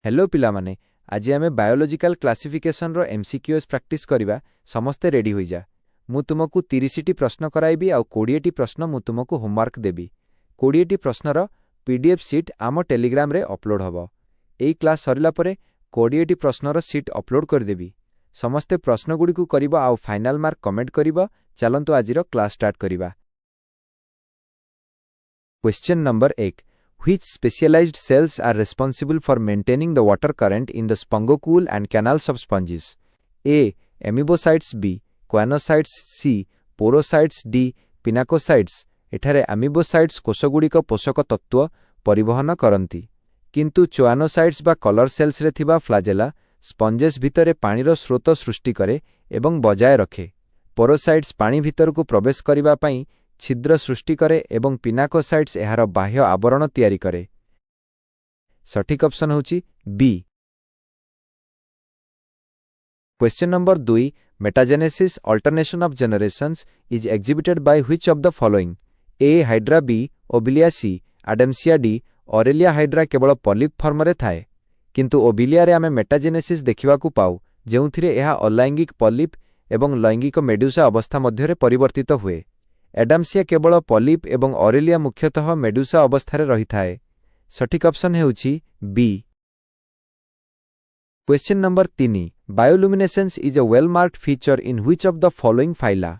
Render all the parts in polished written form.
Hello पिलामाने आज आमे biological classification रो एमसीक्यूएस practice करिबा समस्ते रेडी होई जा। मु तुमको 30 टी प्रश्न कराइबी आ 20 टी प्रश्न मु तुमको होमवर्क देबी। 20 टी प्रश्न रो पीडीएफ शीट आम टेलीग्राम रे अपलोड हबो। एई क्लास सरिला परे 20 टी प्रश्न रो शीट अपलोड कर देबी। समस्ते प्रश्न गुडी को करिबो आ फाइनल मार्क कमेंट करिबो। चलंतु आज रो क्लास स्टार्ट करिबा। Question number 1 Which specialized cells are responsible for maintaining the water current in the spongocool and canals of sponges? A. Amoebocytes B. Choanocytes C. Porocytes D. Pinacocytes एठारे amoebocytes कोषगुड़िक पोषक तत्व परिवहन करती किंतु choanocytes बा colour sales रे थिबा flagella sponges भितरे पानीर स्रोत सृष्टि करे एवं बजाय रखे। पोरोसाइट्स पानी भितर को प्रवेश करिबा पई छिद्र सृष्टि करे एवं पिनाकोसाइट्स एहार बाह्य आवरण तैयारी करे। सठिक ऑप्शन होची B. Question number 2 metagenesis alternation of generations is exhibited by which of the following? A Hydra B Obelia C Adamsia D Aurelia Hydra केवल पॉलिप फॉर्म रे थाए किंतु ओबिलिया रे आमे मेटाजेनेसिस देखिबा को पाउ जेउथिरे एहा अलैंगिक पॉलिप एवं लैंगिक मेडुसा अवस्था मध्यरे परिवर्तित हुए। एडाम्सिया केवल पॉलिप एवं ऑरेलिया मुख्यतः मेडुसा अवस्थारे रहिथाए। सठिक ऑप्शन हेउची B. Question number 3 bioluminescence is a well marked feature in which of the following phyla?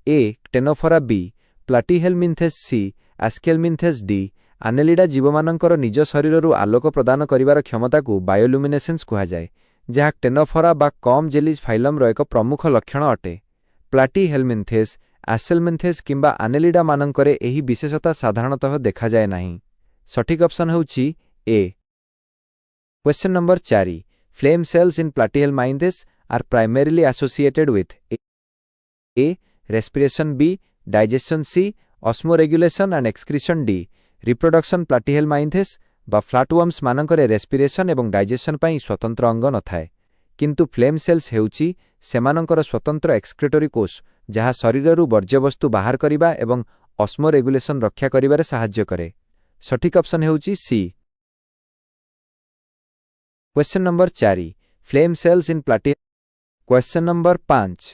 A Ctenophora B Platyhelminthes C Aschelminthes D Annelida जीवमानंकर निज शरीररु आलोक प्रदान करिवार क्षमता को बायोलुमिनेसेंस कुहा जाय, जहा टेनोफोरा बा कम जेलिज फाइलम रो एक प्रमुख लक्षण अटे। प्लाटीहेलमिन्थेस एस्केलमिन्थेस किंबा आनेलिडा मानंकरे एही विशेषता साधारणतः देखा जाए नहीं। सठिक ऑप्शन होची A. Question number 4 flame cells in Platyhelminthes are primarily associated with A respiration B digestion C osmoregulation and excretion D reproduction Platyhelminthes बा फ्लैटवर्म्स मानंकरे रेस्पिरेशन एवं डाइजेशन पई स्वतंत्र अंग न थाए किंतु फ्लेम सेल्स हेउची सेमानंकर स्वतंत्र एक्सक्रीटरी कोष जहा शरीररु वर्ज्यवस्तु बाहर करिबा एवं ऑस्मो रेगुलेशन रक्षा करिबारे सहाय्य करे। सठिक ऑप्शन हेउची C. Question number 4 flame cells in platy. Question number 5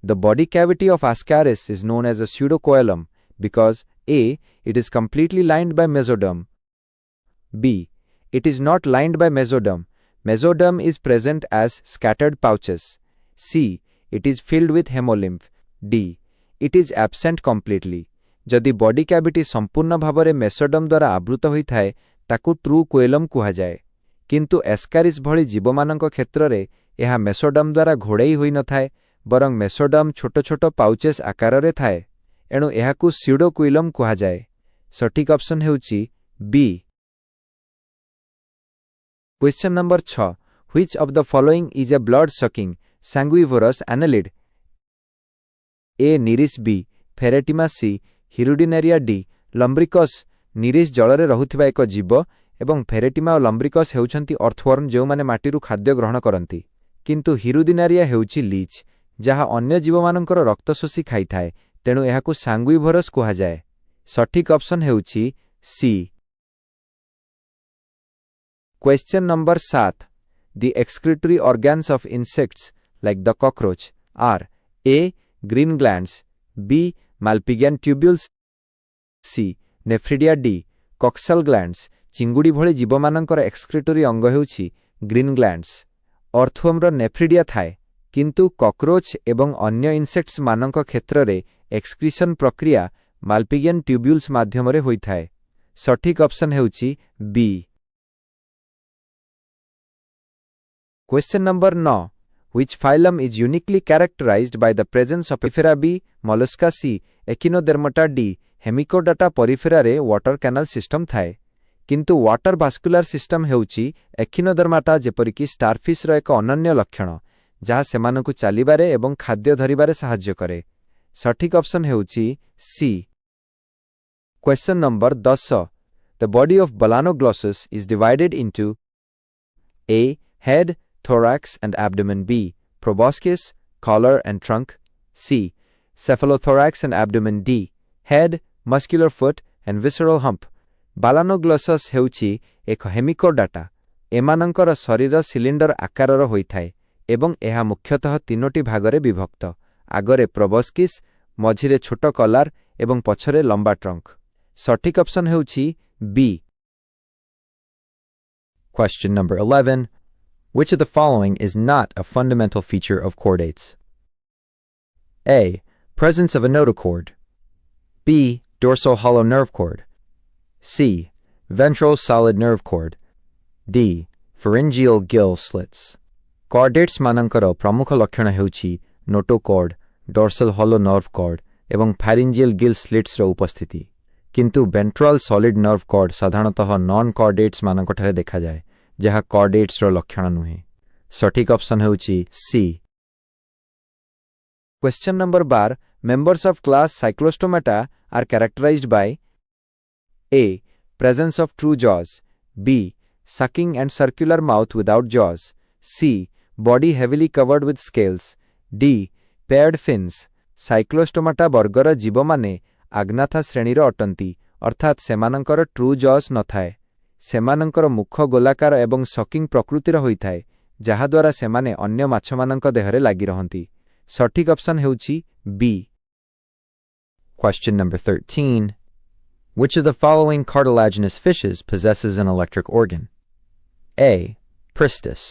the body cavity of Ascaris is known as a pseudocoelom because A. It is completely lined by mesoderm. B. It is not lined by mesoderm. Mesoderm is present as scattered pouches. C. It is filled with hemolymph. D. It is absent completely. जदि body cavity संपूर्ण Bhavre mesoderm द्वारा आवृत होई थाए ताकू true कोएलम कुहा जाए किंतु एस्कारिस भली जीवमानंक क्षेत्र रे एहा मेसोडर्म द्वारा घोड़ेई होई न थाए बरं मेसोडर्म छोट छोट पाउचेस आकार रे थाए एणु एहाकू स्यूडोकोइलम कुहा जाए। सठिक ऑप्शन हेउची B. Question number 6 which of the following is a blood sucking sanguivorous annelid? A Nereis B Pheretima C Hirudinaria D Lumbricus Nereis जलरे रहुथिबा एक जीव एवं फेरेटिमा और लम्ब्रिकस हेउछंती अर्थवर्म जो माने माटीरु खाद्य ग्रहण करंती किंतु हिरुडिनेरिया हेउची लीच जहा अन्य जीवमानंकर रक्त शोषी खाइथाए तेणु एहाकू सांगुइवरस कुहा जाए। सठिक ऑप्शन हेउची C. Question number 7 the excretory organs of insects like the cockroach are A. green glands B. Malpighian tubules C. Nephridia D. coxal glands चिंगुड़ी भली जीवमानंकर एक्सक्रीटरी अंग हेउछि ग्रीन ग्लैंड्स। अर्थवर्मर नेफ्रिडिया थाए किंतु कॉकरोच एवं अन्य इंसेक्ट्स मानंक क्षेत्र रे एक्सक्रीशन प्रक्रिया माल्पिगियन ट्यूब्यूल्स माध्यमरे होई थाए। सठिक ऑप्शन हेउछि B. Question number 9 Which phylum is uniquely characterized by the presence of Porifera B, Mollusca C, Echinodermata D, Hemicodata porifera रे water canal system थाए किंतु water vascular system हेउची Echinodermata जेपरिकी starfish रो एक अनन्य लक्षण जहा सेमानकु चालिबारे एवं खाद्य धरिबारे सहाय्य करे। सठिक ऑप्शन हेउची C. Question number 10 The body of Balanoglossus is divided into A. head thorax and abdomen B. proboscis, collar and trunk C. cephalothorax and abdomen D. head, muscular foot and visceral hump। Balanoglossus हेउची एक हेमिकोडाटा एमानंकर शरीर cylinder आकारर होइथाय एवं एहा मुख्यतः 3टी भागरे विभक्त। आगरे प्रोबस्किस, मझिरे छोट colour एवं पछरे लंबा ट्रंक। सठिक ऑप्शन हेउछि B. Question number 11. Which of the following is not a fundamental feature of chordates? A. Presence of a notochord. B. Dorsal hollow nerve cord. C. Ventral solid nerve cord. D. Pharyngeal gill slits. Chordates मानंकर प्रमुख लक्षण हेउछि notochord, dorsal hollow nerve cord एवं pharyngeal gill slits रो उपस्थिति। किंतु ventral solid nerve cord साधारणतः non chordates मानकठारे देखा जाए, जहा कॉर्डेट्स रो लक्षण नुहे। सठिक ऑप्शन हेउछि C. Question number 12. Members of class Cyclostomata are characterized by A. Presence of true jaws. B. Sucking and circular mouth without jaws. C. Body heavily covered with scales. D. Paired fins. Cyclostomata ବର୍ଗର ଜୀବମାନେ ଆଗ୍ନାଥା ଶ୍ରେଣୀର ଅଟନ୍ତି, ଅର୍ଥାତ୍ ସେମାନଙ୍କର true just ନଥାଏ। ସେମାନଙ୍କର ମୁଖ ଗୋଲାକାର ଏବଂ ସକିଂ ପ୍ରକୃତିର ହୋଇଥାଏ, ଯାହାଦ୍ୱାରା ସେମାନେ ଅନ୍ୟ ମାଛମାନଙ୍କ ଦେହରେ ଲାଗି ରହନ୍ତି। ସଠିକ ଅପସନ୍ ହେଉଛି B। Question number 13. Which of the following cartilaginous fishes possesses an electric organ? A. Pristis.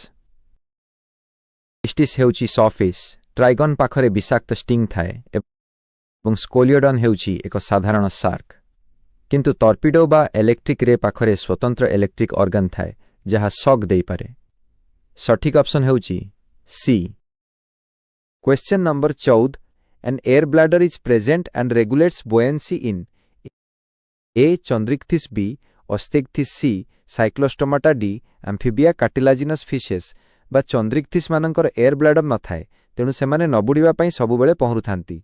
Pristis ହେଉଛି ସଫିସ୍, ଟ୍ରାଇଗନ୍ ପାଖରେ ବିଷାକ୍ତ ଷ୍ଟିଂ ଥାଏ ଏବଂ ସ୍କୋଲିଓଡନ୍ ହେଉଛି ଏକ ସାଧାରଣ ସାର୍କ। किंतु टॉर्पिडो बा इलेक्ट्रिक रे पाखरे स्वतंत्र इलेक्ट्रिक ऑर्गन थाए जहा शॉक देई पारे। सठिक ऑप्शन हेउची C. Question number 14. An air bladder is present and regulates buoyancy in A. Chondrichthyes B. Osteichthyes C. Cyclostomata D. Amphibia cartilaginous fishes बा चंद्रिक्थिस मानकर एयर ब्लाडर न थाए, तेणु सेमाने नबुड़िबा पई सबुबेले पहुरुथांती।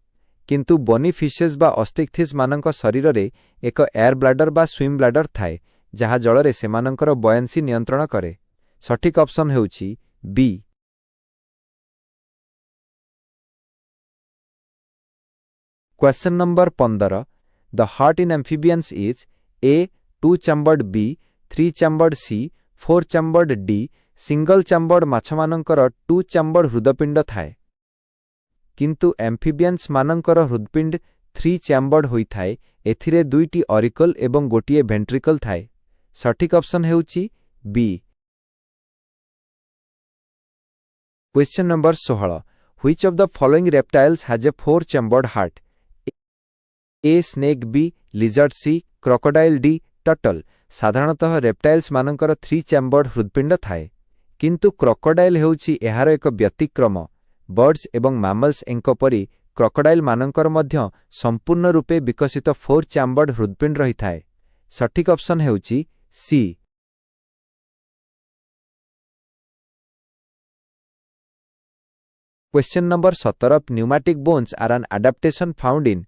किंतु बनी फिशेस बा अस्टिक्थिस मानक शरीर रे एक एयर ब्लाडर बा स्विम ब्लाडर थाए, जहा जलरे सेमानकर बॉयंसी नियंत्रण करे। सठिक ऑप्शन हेउछि B. Question number 15. The heart in amphibians is A. 2 chambered B. 3 chambered C. 4 chambered D. Single chambered माछमानंकर 2 chambered हृदपिंड थाए, किंतु एम्फिबियंस मानंकर हृदपिंड 3 chambered होई थाए। एथिरे 2टी ऑरिकल एवं गोटिए वेंट्रिकल थाए। सठिक ऑप्शन हेउछि B. Question number 16. Which of the following reptiles has a 4 chambered heart? A. Snake B. Lizard C. Crocodile D. Turtle. साधारणतः रेप्टाइल्स मानंकर 3 chambered हृदपिंड थाए, किंतु क्रोकोडाइल हेउछि एहार एक व्यतिक्रम। बर्ड्स एवं मैमल्स एंको परी क्रोकोडाइल मानंकर मध्य संपूर्ण रूपे विकसित 4 chambered हृदपिंड रही थाए। सठिक ऑप्शन हेउछि C. Question number 17. Pneumatic bones are an adaptation found in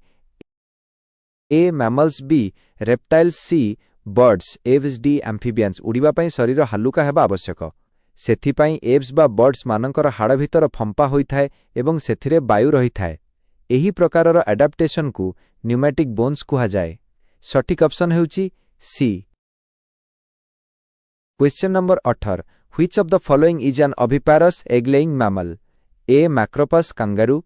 A. mammals B. reptiles C. birds aves D. amphibians। उड़ीबा पई शरीर हालुका हेबा आवश्यक। सेथिपाई एव्स बा बर्ड्स मानंकर हाड़ भितर फंपा होई थाए एवं सेथिरे वायु रही थाए। एही प्रकारर एडाप्टेशन को न्यूमैटिक बोन्स कुहा जाए। सठिक ऑप्शन हेउछि C. Question number 18. Which of the following is an oviparous egg laying mammal? A. Macropus kangaroo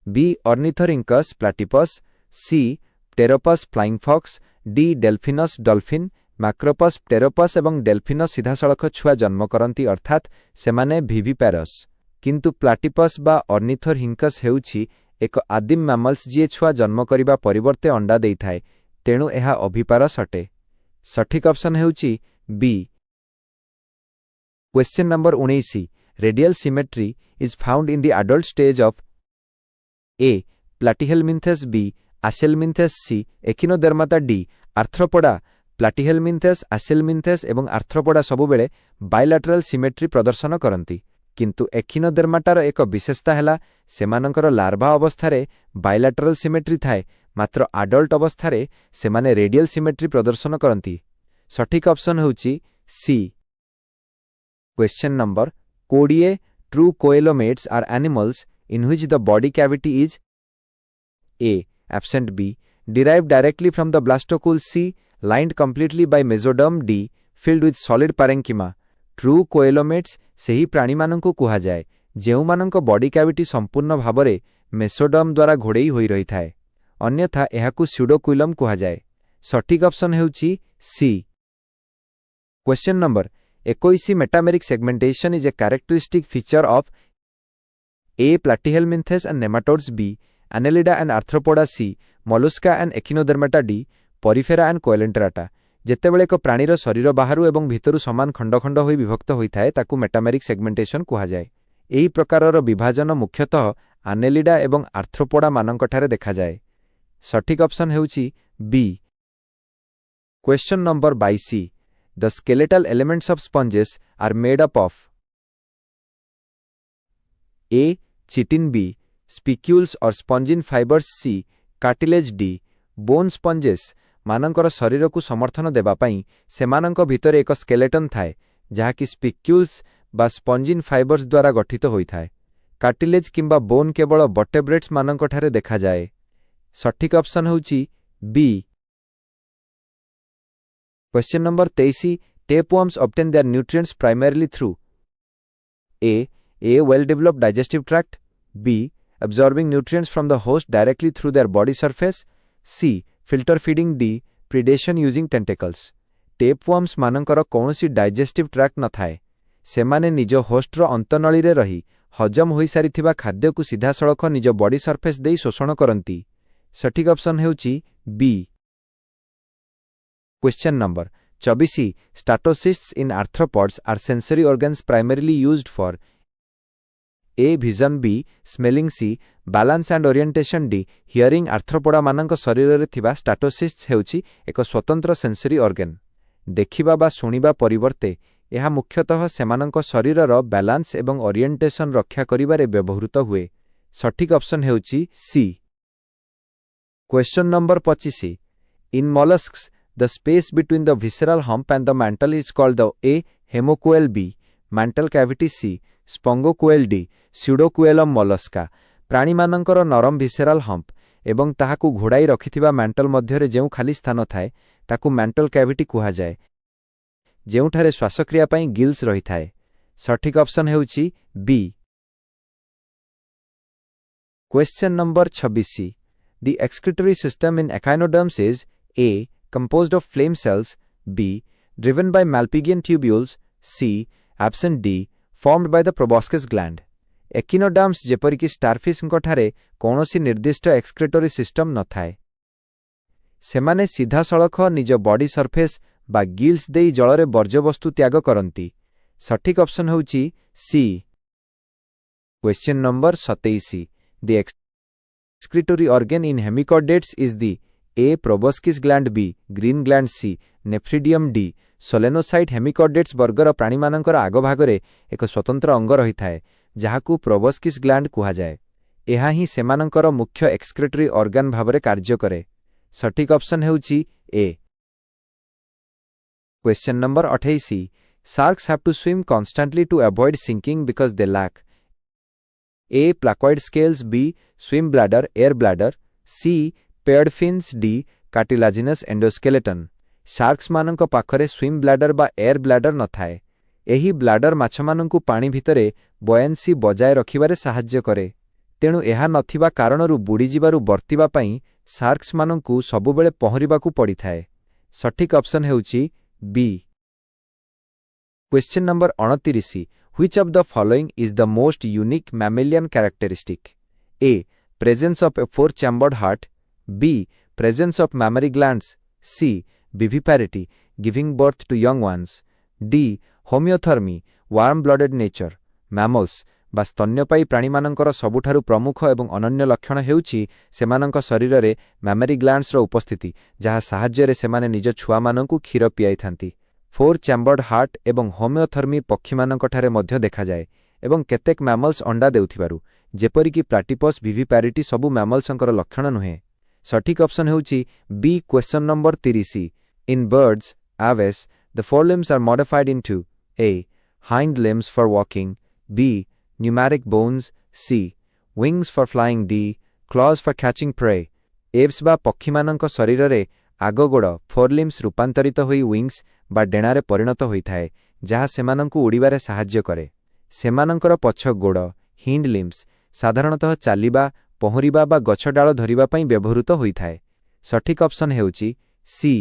B. Ornithorhynchus platypus C. Pteropus flying fox D. Delphinus dolphin. Macropus Pteropus एवं Delphinus सीधासळख छुआ जन्म करती, अर्थात सेमाने viviparous. किंतु platypus बा ऑर्निथोरहिंकस हेउछि एक आदिम mammals जी छुआ जन्म करिबा परिवर्ते अंडा देई थाए, तेणु एहा ओविपारस अटे। सठिक ऑप्शन हेउछि B. Question number 19. Radial symmetry is found in the adult stage of A. Platyhelminthes B. Aschelminthes C. Echinodermata D. Arthropoda. Platyhelminthes, Aschelminthes एवं आर्थ्रोपोडा सबुबेले बायलैटरल सिमेट्री प्रदर्शन करती, किंतु एकिनोडर्माटार एक विशेषता हैला सेमानंकर लार्भा अवस्थारे बायलैटरल सिमेट्री थाए, मात्र आडल्ट अवस्थारे सेमाने रेडियल सिमेट्री प्रदर्शन करती। सठिक ऑप्शन हेउछि C. Question number 20. True coelomates are animals in which the body cavity is A. absent B. derived directly from the blastocool C. lined completely by mesoderm D. filled with solid parenchyma true coelomates सेही प्राणीमानंकु कुहाजाए जेउमानंक body cavity संपूर्ण भाबरे mesoderm द्वारा घोड़ेई होई रही थाए अन्यथा एहाकु pseudocoelom कुहाजाए सठिक ऑप्शन हेउची C question number 21 metameric segmentation is a characteristic feature of A Platyhelminthes and nematodes B Annelida and Arthropoda C Mollusca and Echinodermata D Porifera and Coelenterata ଯେତେବେଳେ ଏକ ପ୍ରାଣୀର ଶରୀର ବାହାରୁ ଏବଂ ଭିତରୁ ସମାନ ଖଣ୍ଡ ଖଣ୍ଡ ହୋଇ ବିଭକ୍ତ ହୋଇଥାଏ ତାକୁ ମେଟାମେରିକ୍ ସେଗମେଣ୍ଟେସନ କୁହାଯାଏ ଏହି ପ୍ରକାରର ବିଭାଜନ ମୁଖ୍ୟତଃ ଆନେଲିଡା ଏବଂ ଆର୍ଥ୍ରୋପୋଡା ମାନଙ୍କଠାରେ ଦେଖାଯାଏ ସଠିକ ଅପସନ ହେଉଛି B question number 22 The skeletal elements of sponges are made up of A chitin B Spicules or spongin fibers C cartilage D bone sponges मानंकर शरीर को समर्थन देबा पई सेमानंक भितरे एक स्केलेटन थाए जहाकी स्पिक्यूल्स बा स्पंजिन फाइबर्स द्वारा गठित होई थाए कार्टिलेज किंबा बोन केवल वर्टेब्रेट्स मानंक ठारे देखा जाए सठिक ऑप्शन होची B question number 23 tapeworms obtain their nutrients primarily through A well developed digestive tract B absorbing nutrients from the host directly through their body surface C filter feeding D predation using tentacles tapeworms मानंकर कौनसी digestive tract न थाए सेमाने निज होस्टर अंतनली रे रही हजम होई सारिथिबा खाद्य को सीधा सड़क निज बॉडी सरफेस देई शोषण करंती सठिक ऑप्शन हेउची B question number 24 statocysts in arthropods are sensory organs primarily used for A vision B smelling C balance and orientation D hearing Arthropoda मानंक शरीर रे थिबा स्टाटोसिस्ट्स हेउची एक स्वतंत्र सेंसरी ऑर्गन देखिबा बा सुनिबा परिवर्ते एहा मुख्यतः सेमानंक शरीर रो बैलेंस एवं ओरिएंटेशन रक्षा करिबारे व्यवहृत हुए सठिक ऑप्शन हेउची C question number 25 in molluscs the space between the visceral hump and the mantle is called the A hemocoel B mantle cavity C spongocoel D pseudocoelom Mollusca प्राणी मानंकर नरम विसेराल हम्प एवं ताहाकु घोड़ाई रखिथिबा mental मध्यरे जेउ खाली स्थान थाए ताकु मैंटल कैविटी कुहा जाए जेउठारे श्वासक्रिया पई गिल्स रही थाए सठिक ऑप्शन हेउची B question number 26 the excretory system in echinoderms is A composed of flame cells B driven by Malpighian tubules C absent D formed by the proboscis gland echinoderms जेपरिकी starfish ठारे कौनसी निर्दिष्ट excretory system न थाए सेमाने सीधा सड़क निज body surface बा गिल्स देई जलरे वर्ज्यवस्तु त्याग करंती सठिक ऑप्शन होउची C question number 27 the excretory organ in hemichordates is the A proboscis gland B green gland C nephridium D solenocyte hemichordates वर्गर प्राणी मानंकर आग भागरे एक स्वतंत्र अंग रही थाए जहाकू प्रोबस्किस ग्लैंड कुहा जाए एहा ही सेमानंकर मुख्य एक्सक्रीटरी ऑर्गन भाबरे कार्य करे सठिक ऑप्शन हेउची A question number 28 sharks have to swim constantly to avoid sinking because they lack A placoid scales B swim bladder air bladder C paired fins D cartilaginous endoskeleton sharks मानंक पाखरे swim bladder बा air bladder न थाए एही bladder माछ मानंकु पानी भितरे buoyancy बजाय रखिबारे सहाय्य करे तेणु एहा नथिबा कारणरू बुडी जिबारू बर्तिबा पई शार्क्स मानंकु सबुबेले पहरिबाकू पड़ी थाए सठिक ऑप्शन हेउची B question number 29 which of the following is the most unique mammalian characteristic A presence of a four chambered heart B presence of mammary glands C viviparity giving birth to young ones D homeothermy warm blooded nature mammals बा स्तन्यपायी प्राणी मानंकर सबुठारु प्रमुख एवं अनन्य लक्षण हेउची सेमानंक शरीर रे memory glands रो उपस्थिति जहा सहाय्य रे सेमाने निज छुआ मानंकु क्षीर पियाई थांती फोर चैम्बर्ड हार्ट एवं होमियोथर्मी पक्षी मानंक ठारे मध्य देखा जाए एवं केतेक मैमल्स अंडा देउथिबारु जेपरिकी प्लाटिपस विविपैरिटी सबु मैमल्संकर लक्षण नुहे सठिक ऑप्शन हेउची B question number 30 in birds aves the forelimbs are modified into A hind limbs for walking B pneumatic bones C wings for flying D claws for catching prey Aves बा पक्षी मानंक शरीर रे आग गोड़ फोरलिम्स रूपांतरित होई wings बा डेणारे परिणत होई थाए ଯାହା ସେମାନଙ୍କୁ ଉଡ଼ିବାରେ ସାହାଯ୍ୟ କରେ। ସେମାନଙ୍କର ପଛ ଗୋଡ଼ ହିଣ୍ଡ ଲିମ୍ସ ସାଧାରଣତଃ ଚାଲିବା, ପହଁରିବା ବା ଗଛ ଡାଳ ଧରିବା ପାଇଁ ବ୍ୟବହୃତ ହୋଇଥାଏ। ସଠିକ୍ ଅପସନ୍ ହେଉଛି ସି